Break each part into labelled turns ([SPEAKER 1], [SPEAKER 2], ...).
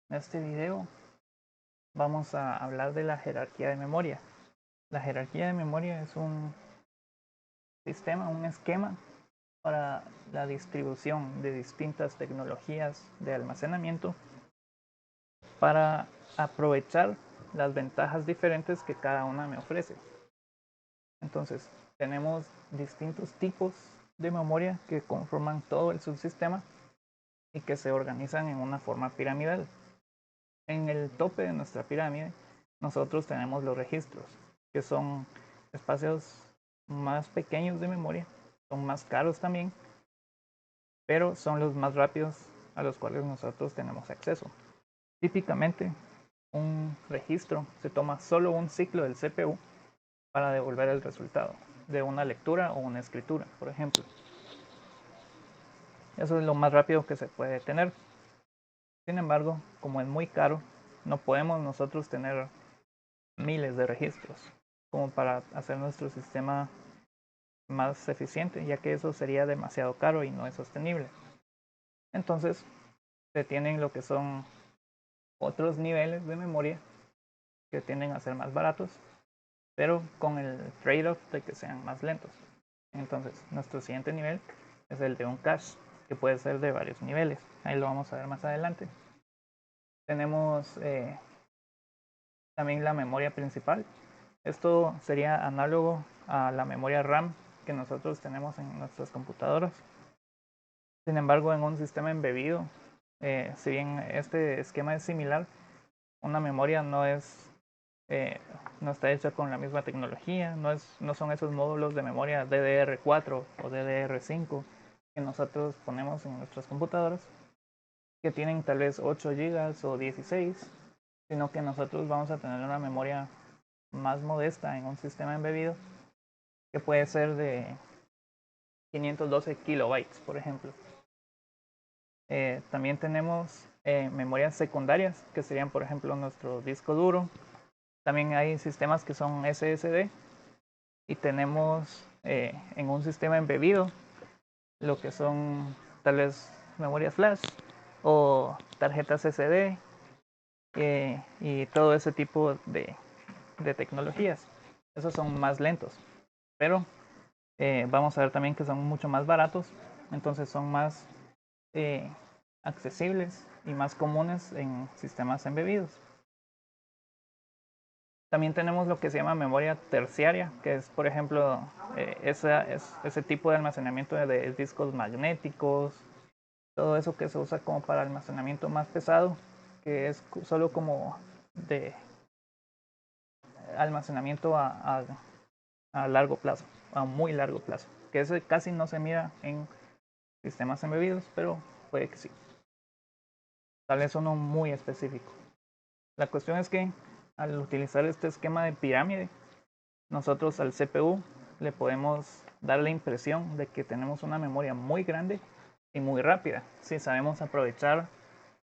[SPEAKER 1] En este video vamos a hablar de la jerarquía de memoria. La jerarquía de memoria es un sistema, un esquema para la distribución de distintas tecnologías de almacenamiento para aprovechar las ventajas diferentes que cada una me ofrece. Entonces, tenemos distintos tipos de memoria que conforman todo el subsistema y que se organizan en una forma piramidal. En el tope de nuestra pirámide, nosotros tenemos los registros, que son espacios más pequeños de memoria, son más caros también, pero son los más rápidos a los cuales nosotros tenemos acceso. Típicamente, un registro se toma solo un ciclo del CPU para devolver el resultado de una lectura o una escritura, por ejemplo. Eso es lo más rápido que se puede tener. Sin embargo, como es muy caro, no podemos nosotros tener miles de registros como para hacer nuestro sistema más eficiente, ya que eso sería demasiado caro y no es sostenible. Entonces, se tienen lo que son otros niveles de memoria que tienden a ser más baratos, pero con el trade-off de que sean más lentos. Entonces, nuestro siguiente nivel es el de un cache, que puede ser de varios niveles. Ahí lo vamos a ver más adelante. Tenemos también la memoria principal. Esto sería análogo a la memoria RAM que nosotros tenemos en nuestras computadoras. Sin embargo, en un sistema embebido, si bien este esquema es similar, una memoria no está hecha con la misma tecnología, no son esos módulos de memoria DDR4 o DDR5 que nosotros ponemos en nuestras computadoras, que tienen tal vez 8 GB o 16, sino que nosotros vamos a tener una memoria más modesta en un sistema embebido que puede ser de 512 kilobytes, por ejemplo. También tenemos memorias secundarias, que serían, por ejemplo, nuestro disco duro. También hay sistemas que son SSD. Y tenemos en un sistema embebido lo que son tal vez memorias flash o tarjetas SD y todo ese tipo de tecnologías. Esos son más lentos, pero vamos a ver también que son mucho más baratos, entonces son más eh, accesibles y más comunes en sistemas embebidos. También tenemos lo que se llama memoria terciaria, que es, por ejemplo, ese tipo de almacenamiento de discos magnéticos, todo eso que se usa como para almacenamiento más pesado, que es solo como de almacenamiento a largo plazo, a muy largo plazo, que eso casi no se mira en sistemas embebidos, pero puede que sí. Tal vez uno muy específico. La cuestión es que al utilizar este esquema de pirámide, nosotros al CPU le podemos dar la impresión de que tenemos una memoria muy grande y muy rápida, si sabemos aprovechar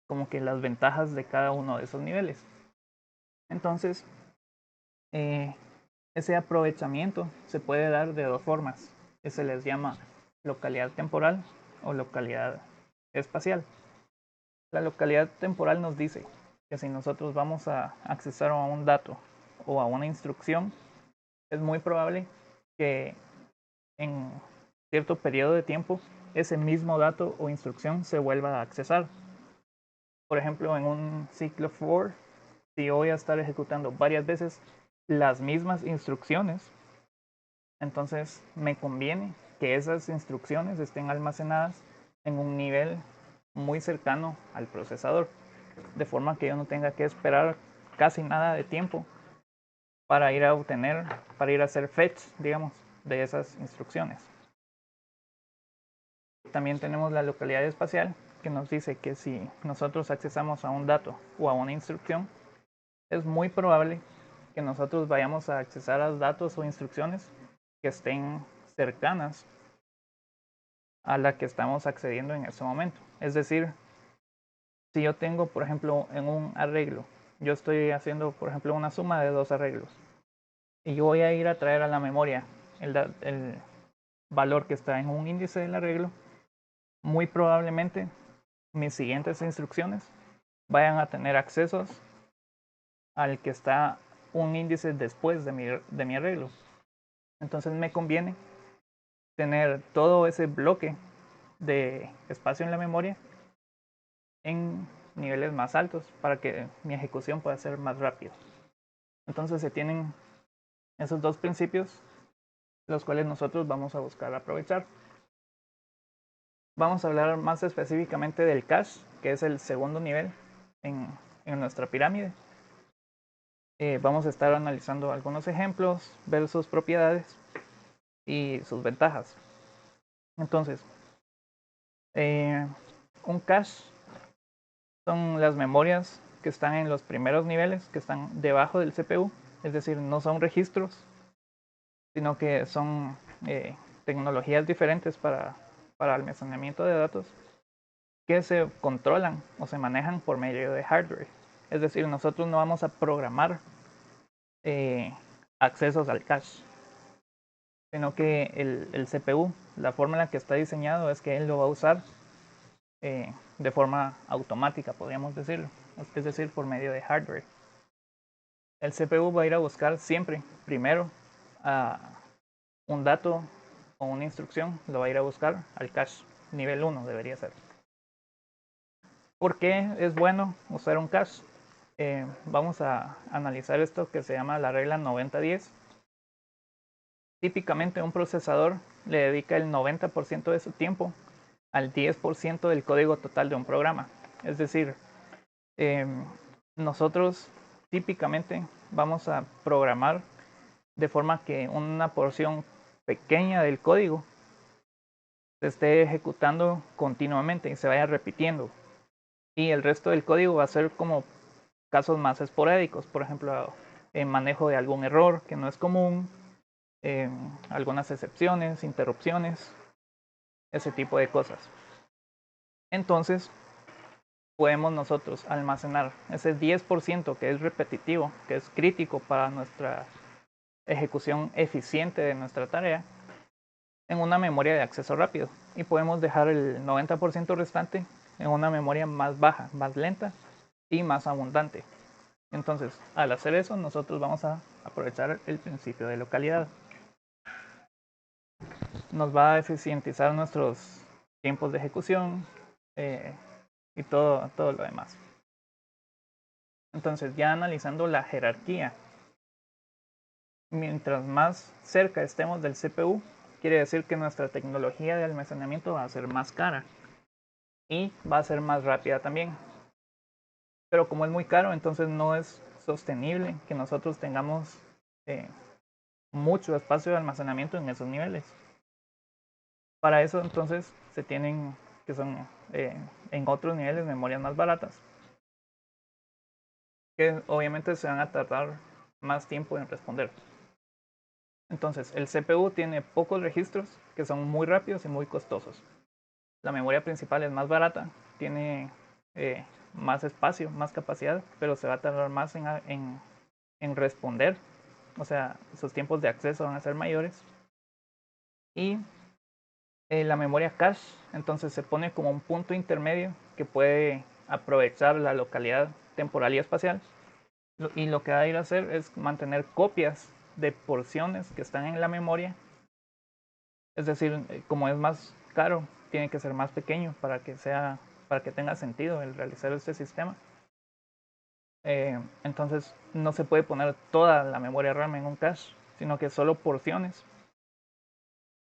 [SPEAKER 1] como que las ventajas de cada uno de esos niveles. Entonces, ese aprovechamiento se puede dar de dos formas, que se les llama localidad temporal o localidad espacial. La localidad temporal nos dice que si nosotros vamos a accesar a un dato o a una instrucción, es muy probable que en cierto periodo de tiempo ese mismo dato o instrucción se vuelva a accesar. Por ejemplo, en un ciclo for, si yo voy a estar ejecutando varias veces las mismas instrucciones, entonces me conviene que esas instrucciones estén almacenadas en un nivel muy cercano al procesador, de forma que yo no tenga que esperar casi nada de tiempo para ir a obtener, para ir a hacer fetch, digamos, de esas instrucciones. También tenemos la localidad espacial, que nos dice que si nosotros accesamos a un dato o a una instrucción, es muy probable que nosotros vayamos a accesar a datos o instrucciones que estén cercanas a la que estamos accediendo en ese momento. Es decir, si yo tengo, por ejemplo, en un arreglo, yo estoy haciendo, por ejemplo, una suma de dos arreglos, y yo voy a ir a traer a la memoria el valor que está en un índice del arreglo, muy probablemente mis siguientes instrucciones vayan a tener accesos al que está un índice después de mi arreglo. Entonces me conviene tener todo ese bloque de espacio en la memoria en niveles más altos para que mi ejecución pueda ser más rápida. Entonces se tienen esos dos principios, los cuales nosotros vamos a buscar aprovechar. Vamos a hablar más específicamente del cache, que es el segundo nivel en nuestra pirámide. Vamos a estar analizando algunos ejemplos, ver sus propiedades y sus ventajas. Entonces, un cache son las memorias que están en los primeros niveles, que están debajo del CPU, es decir, no son registros, sino que son tecnologías diferentes para almacenamiento de datos que se controlan o se manejan por medio de hardware. Es decir, nosotros no vamos a programar accesos al cache, sino que el CPU, la forma en la que está diseñado es que él lo va a usar de forma automática, podríamos decirlo, es decir, por medio de hardware. El CPU va a ir a buscar siempre, primero, un dato o una instrucción, lo va a ir a buscar al cache, nivel 1 debería ser. ¿Por qué es bueno usar un cache? Vamos a analizar esto que se llama la regla 90-10. Típicamente un procesador le dedica el 90% de su tiempo al 10% del código total de un programa. Es decir, nosotros típicamente vamos a programar de forma que una porción pequeña del código se esté ejecutando continuamente y se vaya repitiendo. Y el resto del código va a ser como casos más esporádicos, por ejemplo, en manejo de algún error que no es común, algunas excepciones, interrupciones, ese tipo de cosas. Entonces, podemos nosotros almacenar ese 10% que es repetitivo, que es crítico para nuestra ejecución eficiente de nuestra tarea, en una memoria de acceso rápido. Y podemos dejar el 90% restante en una memoria más baja, más lenta y más abundante. Entonces, al hacer eso, nosotros vamos a aprovechar el principio de localidad. Nos va a eficientizar nuestros tiempos de ejecución y todo lo demás. Entonces, ya analizando la jerarquía, mientras más cerca estemos del CPU, quiere decir que nuestra tecnología de almacenamiento va a ser más cara y va a ser más rápida también. Pero como es muy caro, entonces no es sostenible que nosotros tengamos mucho espacio de almacenamiento en esos niveles. Para eso entonces se tienen, que son en otros niveles, memorias más baratas, que obviamente se van a tardar más tiempo en responder. Entonces el CPU tiene pocos registros que son muy rápidos y muy costosos. La memoria principal es más barata, tiene más espacio, más capacidad, pero se va a tardar más en responder. O sea, sus tiempos de acceso van a ser mayores. Y la memoria cache entonces se pone como un punto intermedio que puede aprovechar la localidad temporal y espacial, y lo que va a ir a hacer es mantener copias de porciones que están en la memoria. Es decir, como es más caro, tiene que ser más pequeño para que tenga sentido el realizar este sistema. Entonces no se puede poner toda la memoria RAM en un cache, sino que solo porciones.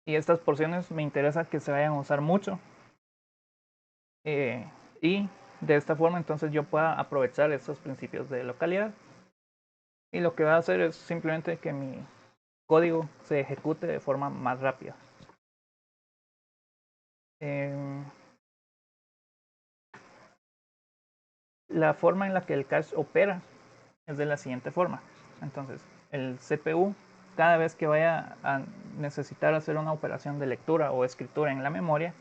[SPEAKER 1] Y estas porciones me interesa que se vayan a usar mucho, y de esta forma entonces yo pueda aprovechar estos principios de localidad. Y lo que va a hacer es simplemente que mi código se ejecute de forma más rápida. La forma en la que el cache opera es de la siguiente forma. Entonces, el CPU, cada vez que vaya a necesitar hacer una operación de lectura o escritura en la memoria,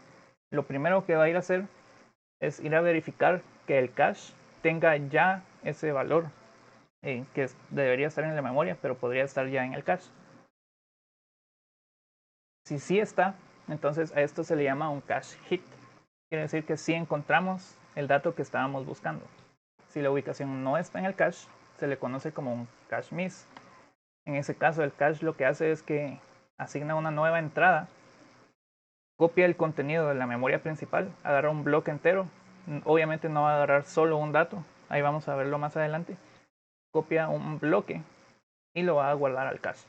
[SPEAKER 1] lo primero que va a ir a hacer es ir a verificar que el cache tenga ya ese valor que debería estar en la memoria, pero podría estar ya en el cache. Si sí está, entonces a esto se le llama un cache hit. Quiere decir que sí encontramos el dato que estábamos buscando. Si la ubicación no está en el cache, se le conoce como un cache miss. En ese caso, el cache lo que hace es que asigna una nueva entrada, copia el contenido de la memoria principal, agarra un bloque entero, obviamente no va a agarrar solo un dato, ahí vamos a verlo más adelante, copia un bloque y lo va a guardar al cache.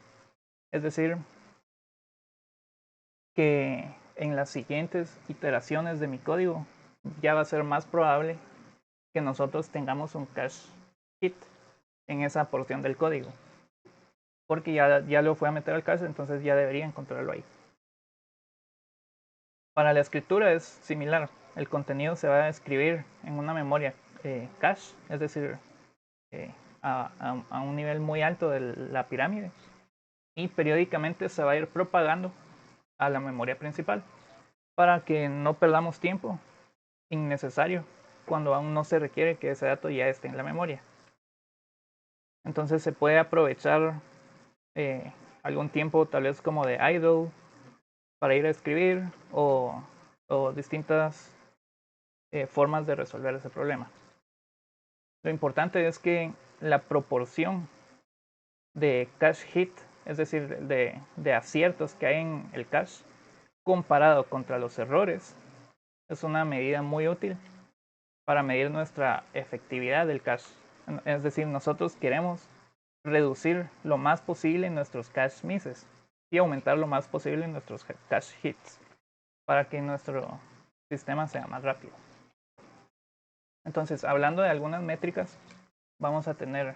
[SPEAKER 1] Es decir, que en las siguientes iteraciones de mi código ya va a ser más probable que nosotros tengamos un cache hit en esa porción del código, porque ya lo fue a meter al cache, entonces ya debería encontrarlo ahí. Para la escritura es similar, el contenido se va a escribir en una memoria cache, es decir, a un nivel muy alto de la pirámide, y periódicamente se va a ir propagando a la memoria principal para que no perdamos tiempo innecesario cuando aún no se requiere que ese dato ya esté en la memoria. Entonces se puede aprovechar algún tiempo tal vez como de idle para ir a escribir o distintas formas de resolver ese problema. Lo importante es que la proporción de cache hit, es decir, de aciertos que hay en el cache, comparado contra los errores, es una medida muy útil para medir nuestra efectividad del cache. Es decir, nosotros queremos reducir lo más posible nuestros cache misses y aumentar lo más posible nuestros cache hits para que nuestro sistema sea más rápido. Entonces, hablando de algunas métricas, vamos a tener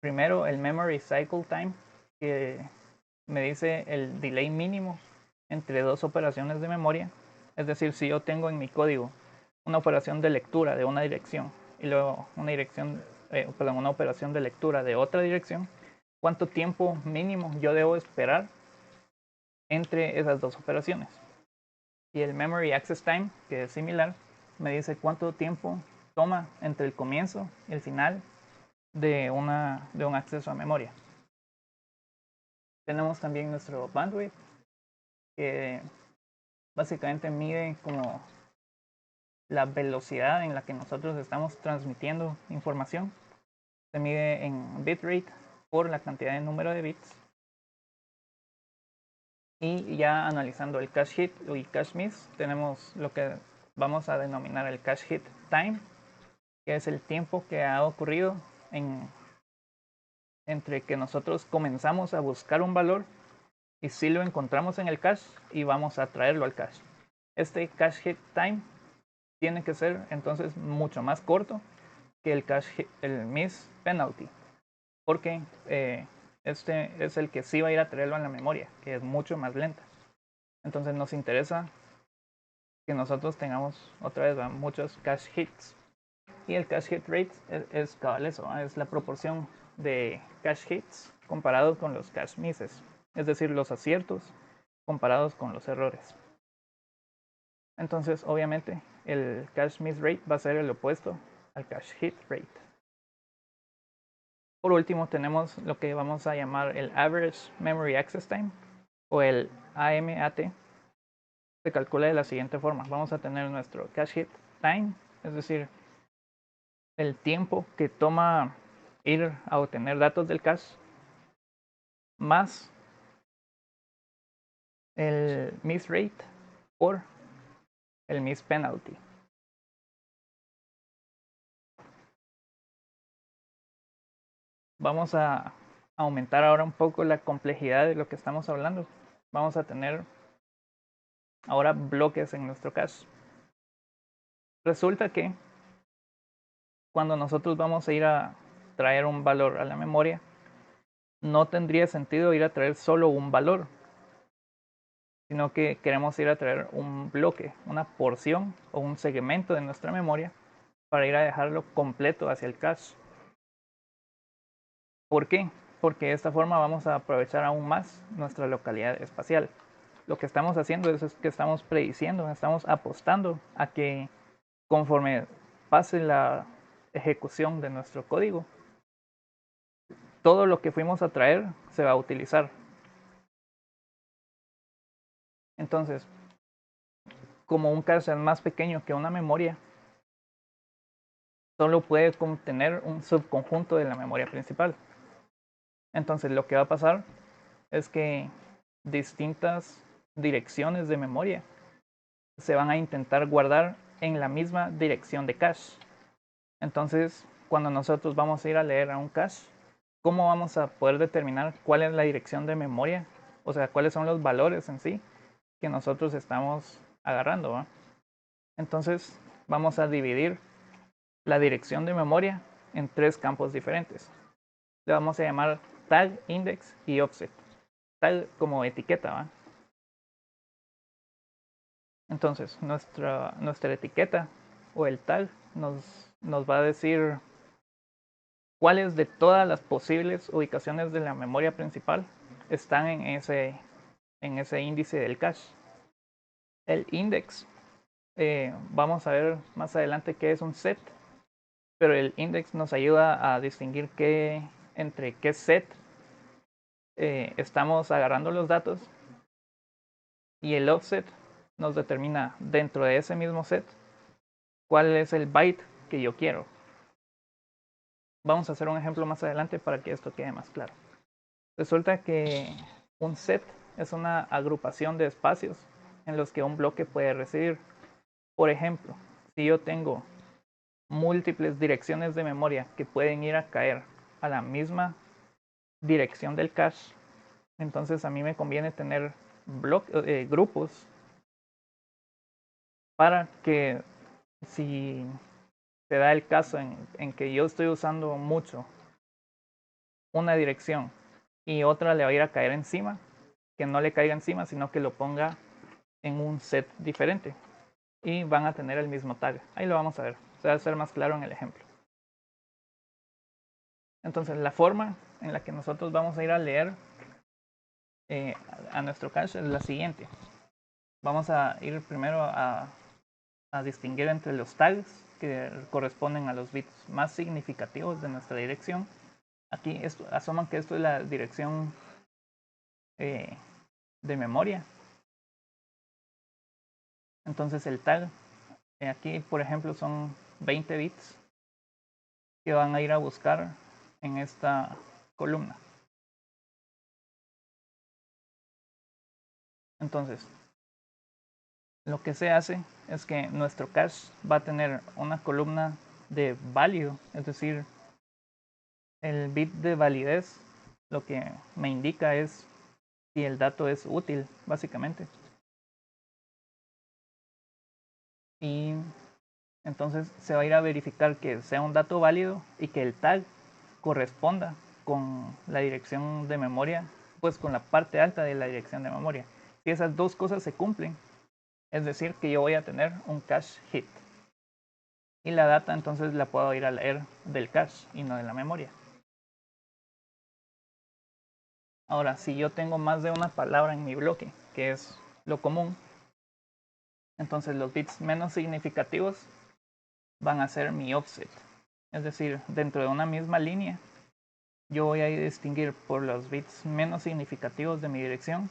[SPEAKER 1] primero el memory cycle time, que me dice el delay mínimo entre dos operaciones de memoria. Es decir, si yo tengo en mi código una operación de lectura de una dirección y luego una operación de lectura de otra dirección, ¿cuánto tiempo mínimo yo debo esperar entre esas dos operaciones? Y el memory access time, que es similar, me dice cuánto tiempo toma entre el comienzo y el final de un acceso a memoria. Tenemos también nuestro bandwidth, que básicamente mide como la velocidad en la que nosotros estamos transmitiendo información. Se mide en bitrate por la cantidad de número de bits. Y ya analizando el cache hit y cache miss, tenemos lo que vamos a denominar el cache hit time, que es el tiempo que ha ocurrido entre que nosotros comenzamos a buscar un valor y si lo encontramos en el cache y vamos a traerlo al cache. Este cache hit time tiene que ser entonces mucho más corto que el miss penalty, porque este es el que sí va a ir a traerlo en la memoria, que es mucho más lenta. Entonces nos interesa que nosotros tengamos otra vez muchos cache hits. Y el cache hit rate es cabal eso, es la proporción de cache hits comparado con los cache misses, es decir, los aciertos comparados con los errores. Entonces, obviamente, el cache miss rate va a ser el opuesto al cache hit rate. Por último, tenemos lo que vamos a llamar el Average Memory Access Time, o el AMAT. Se calcula de la siguiente forma. Vamos a tener nuestro cache hit time, es decir, el tiempo que toma ir a obtener datos del cache, más el miss rate por el miss penalty. Vamos a aumentar ahora un poco la complejidad de lo que estamos hablando. Vamos a tener ahora bloques en nuestro cache. Resulta que cuando nosotros vamos a ir a traer un valor a la memoria, no tendría sentido ir a traer solo un valor, sino que queremos ir a traer un bloque, una porción o un segmento de nuestra memoria para ir a dejarlo completo hacia el cache. ¿Por qué? Porque de esta forma vamos a aprovechar aún más nuestra localidad espacial. Lo que estamos haciendo es que estamos prediciendo, estamos apostando a que conforme pase la ejecución de nuestro código, todo lo que fuimos a traer se va a utilizar. Entonces, como un cache es más pequeño que una memoria, solo puede contener un subconjunto de la memoria principal. Entonces lo que va a pasar es que distintas direcciones de memoria se van a intentar guardar en la misma dirección de cache. Entonces, cuando nosotros vamos a ir a leer a un cache, ¿cómo vamos a poder determinar cuál es la dirección de memoria? O sea, cuáles son los valores en sí que nosotros estamos agarrando, ¿va? Entonces, vamos a dividir la dirección de memoria en 3 campos diferentes. Le vamos a llamar tag, index y offset. Tag como etiqueta, ¿va? Entonces, nuestra etiqueta o el tag nos va a decir cuáles de todas las posibles ubicaciones de la memoria principal están en ese índice del cache. El index, vamos a ver más adelante qué es un set, pero el index nos ayuda a distinguir entre qué set estamos agarrando los datos, y el offset nos determina dentro de ese mismo set cuál es el byte que yo quiero. Vamos a hacer un ejemplo más adelante para que esto quede más claro. Resulta que un set es una agrupación de espacios en los que un bloque puede residir. Por ejemplo, si yo tengo múltiples direcciones de memoria que pueden ir a caer a la misma dirección del cache, entonces a mí me conviene tener grupos para que si se da el caso en que yo estoy usando mucho una dirección y otra le va a ir a caer encima, que no le caiga encima, sino que lo ponga en un set diferente y van a tener el mismo tag. Ahí lo vamos a ver, se va a hacer más claro en el ejemplo. Entonces, la forma en la que nosotros vamos a ir a leer a nuestro cache es la siguiente. Vamos a ir primero a distinguir entre los tags que corresponden a los bits más significativos de nuestra dirección. Aquí asoman que esto es la dirección de memoria. Entonces el tag aquí, por ejemplo, son 20 bits que van a ir a buscar en esta columna. Entonces, lo que se hace es que nuestro cache va a tener una columna de válido, es decir, el bit de validez lo que me indica es si el dato es útil, básicamente. Y entonces se va a ir a verificar que sea un dato válido y que el tag corresponda con la dirección de memoria, pues con la parte alta de la dirección de memoria. Si esas dos cosas se cumplen, es decir, que yo voy a tener un cache hit. Y la data entonces la puedo ir a leer del cache y no de la memoria. Ahora, si yo tengo más de una palabra en mi bloque, que es lo común, entonces los bits menos significativos van a ser mi offset. Es decir, dentro de una misma línea, yo voy a distinguir por los bits menos significativos de mi dirección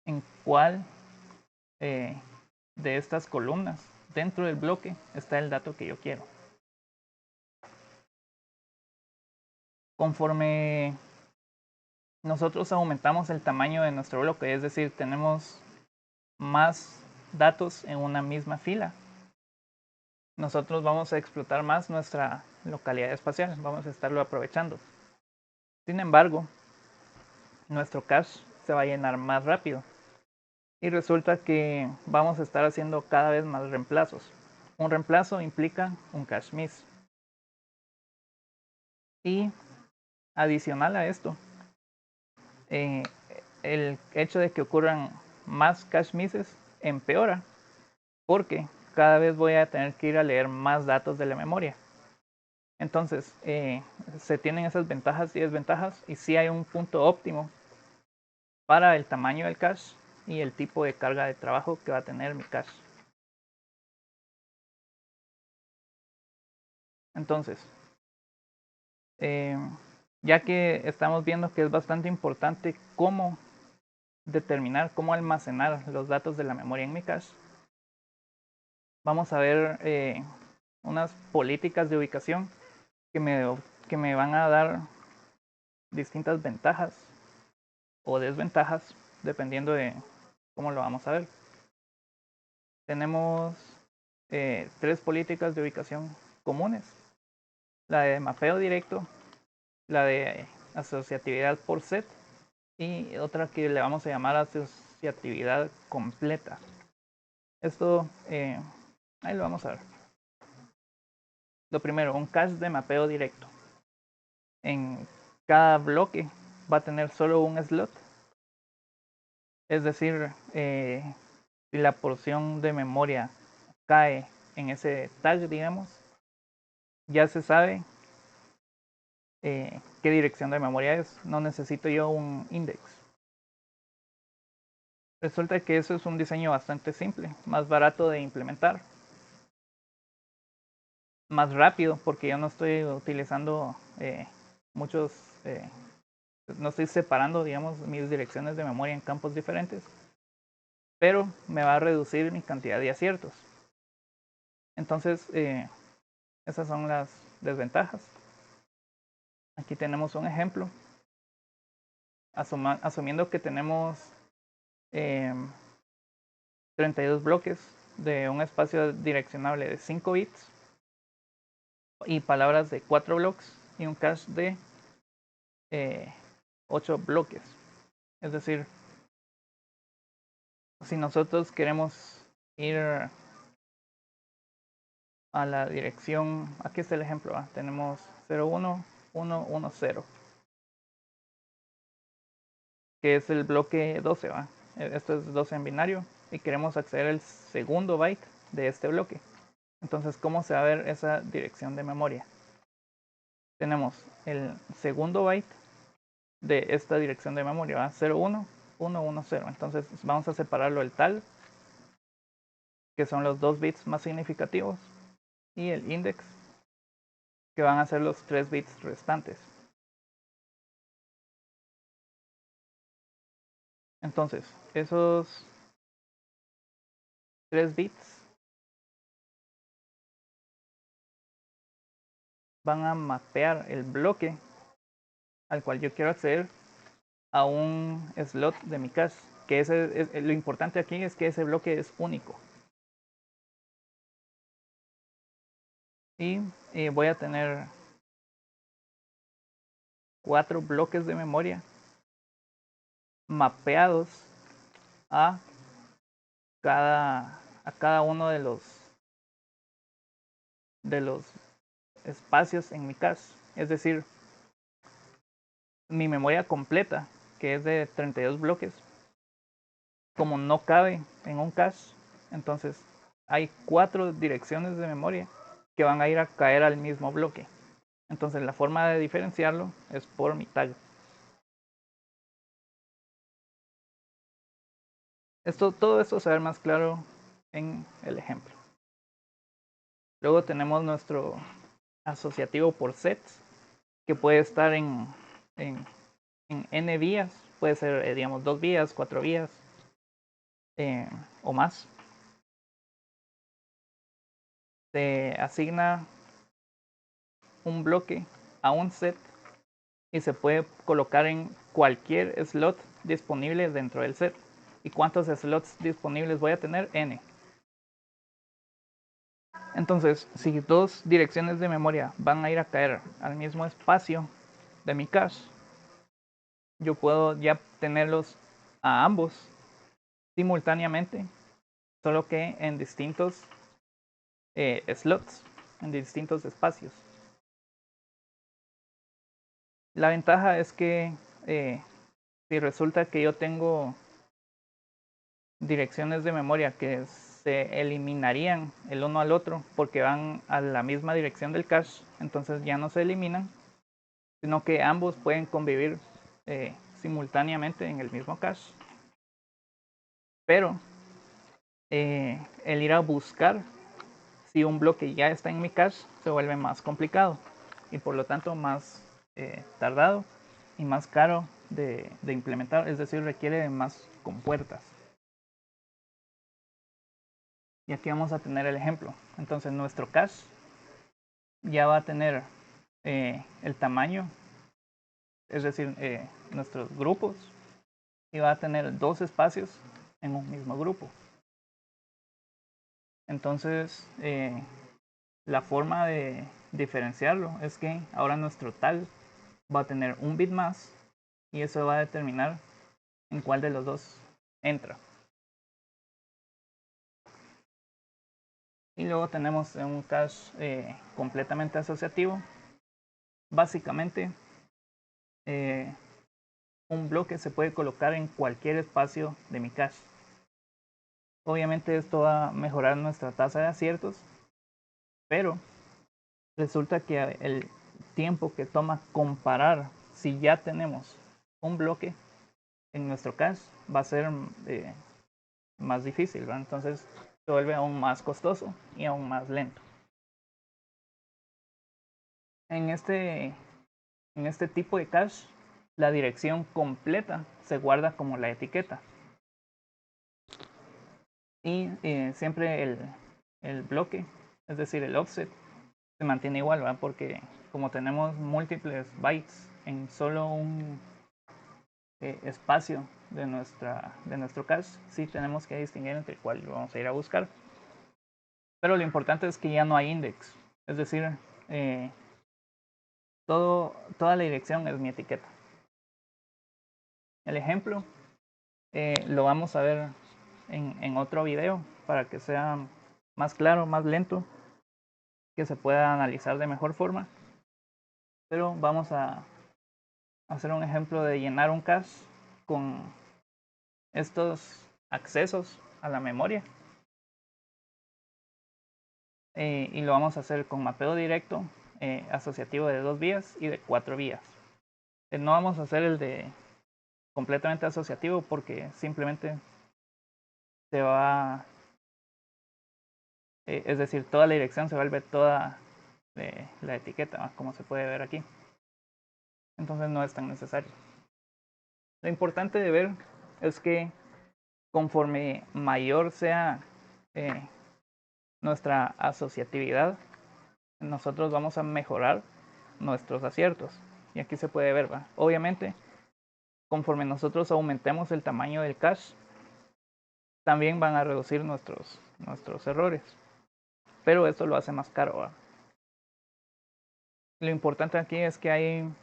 [SPEAKER 1] en cuál de estas columnas dentro del bloque está el dato que yo quiero. Conforme nosotros aumentamos el tamaño de nuestro bloque, es decir, tenemos más datos en una misma fila, nosotros vamos a explotar más nuestra localidad espacial, vamos a estarlo aprovechando. Sin embargo, nuestro cache se va a llenar más rápido y resulta que vamos a estar haciendo cada vez más reemplazos. Un reemplazo implica un cache miss. Y adicional a esto, el hecho de que ocurran más cache misses empeora porque cada vez voy a tener que ir a leer más datos de la memoria. Entonces, se tienen esas ventajas y desventajas y sí hay un punto óptimo para el tamaño del cache y el tipo de carga de trabajo que va a tener mi cache. Entonces, ya que estamos viendo que es bastante importante cómo determinar, cómo almacenar los datos de la memoria en mi cache, vamos a ver unas políticas de ubicación que me van a dar distintas ventajas o desventajas dependiendo de cómo lo vamos a ver. Tenemos 3 políticas de ubicación comunes: la de mapeo directo, la de asociatividad por set y otra que le vamos a llamar asociatividad completa. Esto ahí lo vamos a ver. Lo primero, un cache de mapeo directo. En cada bloque va a tener solo un slot. Es decir, si la porción de memoria cae en ese tag, digamos, ya se sabe qué dirección de memoria es. No necesito yo un index. Resulta que eso es un diseño bastante simple, más barato de implementar, más rápido, porque yo no estoy utilizando no estoy separando, digamos, mis direcciones de memoria en campos diferentes, pero me va a reducir mi cantidad de aciertos. Entonces, esas son las desventajas. Aquí tenemos un ejemplo. Asumiendo que tenemos 32 bloques de un espacio direccionable de 5 bits y palabras de 4 blocks y un cache de 8 bloques. Es decir, si nosotros queremos ir a la dirección, aquí está el ejemplo, tenemos 01110, que es el bloque 12, esto es 12 en binario, y queremos acceder al segundo byte de este bloque. Entonces, ¿cómo se va a ver esa dirección de memoria? Tenemos el segundo byte de esta dirección de memoria, 01110. Entonces vamos a separarlo el tal, que son los 2 bits más significativos, y el index, que van a ser los 3 bits restantes. Entonces, esos 3 bits van a mapear el bloque al cual yo quiero acceder a un slot de mi cache, que lo importante aquí es que ese bloque es único. Y voy a tener 4 bloques de memoria mapeados a cada uno de los espacios en mi cache. Es decir, mi memoria completa, que es de 32 bloques, como no cabe en un cache, entonces hay 4 direcciones de memoria que van a ir a caer al mismo bloque. Entonces la forma de diferenciarlo es por mi tag. Todo esto se va a ver más claro en el ejemplo. Luego tenemos nuestro asociativo por sets, que puede estar en n vías, puede ser, digamos, 2 vías, 4 vías o más. Se asigna un bloque a un set y se puede colocar en cualquier slot disponible dentro del set. ¿Y cuántos slots disponibles voy a tener? N. Entonces, si 2 direcciones de memoria van a ir a caer al mismo espacio de mi cache, yo puedo ya tenerlos a ambos simultáneamente, solo que en distintos slots, en distintos espacios. La ventaja es que si resulta que yo tengo direcciones de memoria que se eliminarían el uno al otro porque van a la misma dirección del cache, entonces ya no se eliminan, sino que ambos pueden convivir simultáneamente en el mismo cache. Pero el ir a buscar si un bloque ya está en mi cache se vuelve más complicado y por lo tanto más tardado y más caro de implementar, es decir, requiere de más compuertas. Y aquí vamos a tener el ejemplo. Entonces nuestro cache ya va a tener el tamaño, es decir, nuestros grupos, y va a tener 2 espacios en un mismo grupo. Entonces, la forma de diferenciarlo es que ahora nuestro tal va a tener un bit más y eso va a determinar en cuál de los dos entra. Y luego tenemos un cache completamente asociativo. Básicamente, un bloque se puede colocar en cualquier espacio de mi cache. Obviamente esto va a mejorar nuestra tasa de aciertos, pero resulta que el tiempo que toma comparar si ya tenemos un bloque en nuestro cache va a ser más difícil, ¿verdad? Entonces se vuelve aún más costoso y aún más lento. En este tipo de cache, la dirección completa se guarda como la etiqueta. Y siempre el bloque, es decir, el offset, se mantiene igual, ¿verdad? Porque como tenemos múltiples bytes en solo un espacio de nuestro cache, sí tenemos que distinguir entre cuál vamos a ir a buscar. Pero lo importante es que ya no hay index, es decir, toda la dirección es mi etiqueta. El ejemplo lo vamos a ver en otro video para que sea más claro, más lento, que se pueda analizar de mejor forma. Pero vamos a hacer un ejemplo de llenar un cache con estos accesos a la memoria. Y lo vamos a hacer con mapeo directo asociativo de 2 vías y de 4 vías. No vamos a hacer el de completamente asociativo porque simplemente se va, es decir, toda la dirección se vuelve toda la etiqueta, como se puede ver aquí. Entonces no es tan necesario. Lo importante de ver es que conforme mayor sea nuestra asociatividad, nosotros vamos a mejorar nuestros aciertos. Y aquí se puede ver, ¿va? Obviamente, conforme nosotros aumentemos el tamaño del cache, también van a reducir nuestros errores. Pero esto lo hace más caro, ¿va? Lo importante aquí es que hay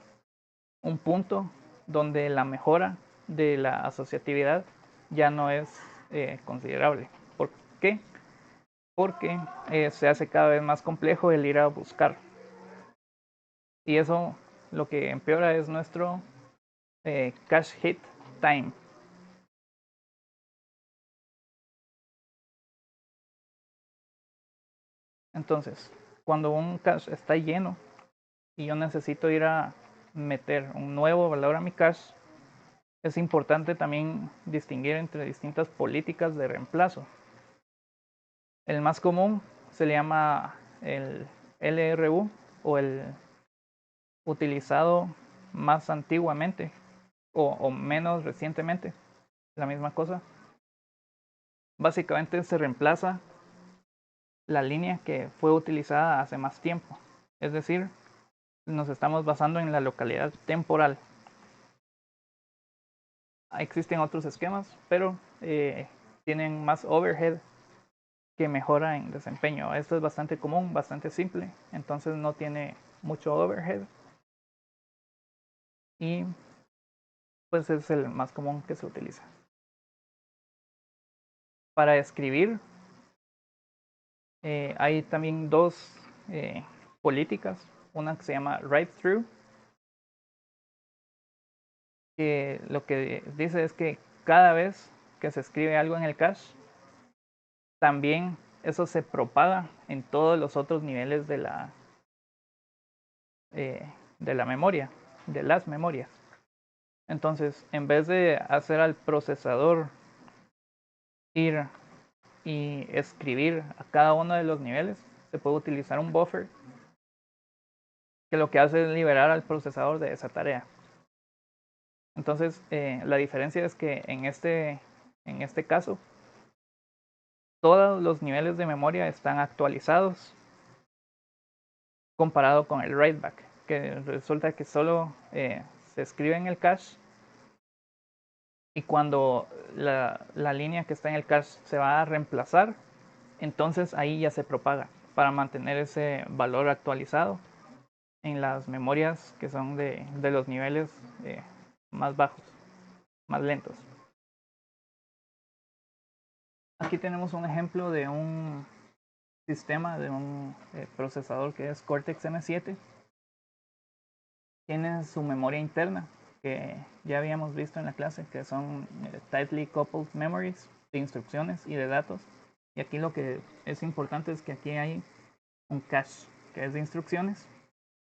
[SPEAKER 1] un punto donde la mejora de la asociatividad ya no es considerable. ¿Por qué? Porque se hace cada vez más complejo el ir a buscar. Y eso lo que empeora es nuestro cache hit time. Entonces, cuando un cache está lleno y yo necesito ir a meter un nuevo valor a mi cache, es importante también distinguir entre distintas políticas de reemplazo. El más común se le llama el LRU o el utilizado más antiguamente o menos recientemente, la misma cosa. Básicamente se reemplaza la línea que fue utilizada hace más tiempo. Es decir, nos estamos basando en la localidad temporal. Existen otros esquemas, pero tienen más overhead que mejora en desempeño. Esto es bastante común, bastante simple, entonces no tiene mucho overhead y pues es el más común que se utiliza. Para escribir hay también dos políticas, una que se llama write through, que lo que dice es que cada vez que se escribe algo en el cache, también eso se propaga en todos los otros niveles de la memoria, de las memorias. Entonces, en vez de hacer al procesador ir y escribir a cada uno de los niveles, se puede utilizar un buffer que lo que hace es liberar al procesador de esa tarea. Entonces, la diferencia es que en este caso, todos los niveles de memoria están actualizados comparado con el write back, que resulta que solo se escribe en el cache y cuando la línea que está en el cache se va a reemplazar, entonces ahí ya se propaga para mantener ese valor actualizado en las memorias que son de los niveles más bajos, más lentos. Aquí tenemos un ejemplo de un sistema, de un procesador que es Cortex M7. Tiene su memoria interna, que ya habíamos visto en la clase, que son tightly coupled memories de instrucciones y de datos. Y aquí lo que es importante es que aquí hay un cache que es de instrucciones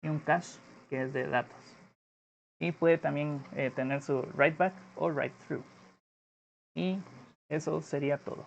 [SPEAKER 1] y un cache que es de datos. Y puede también tener su write back o write through. Y eso sería todo.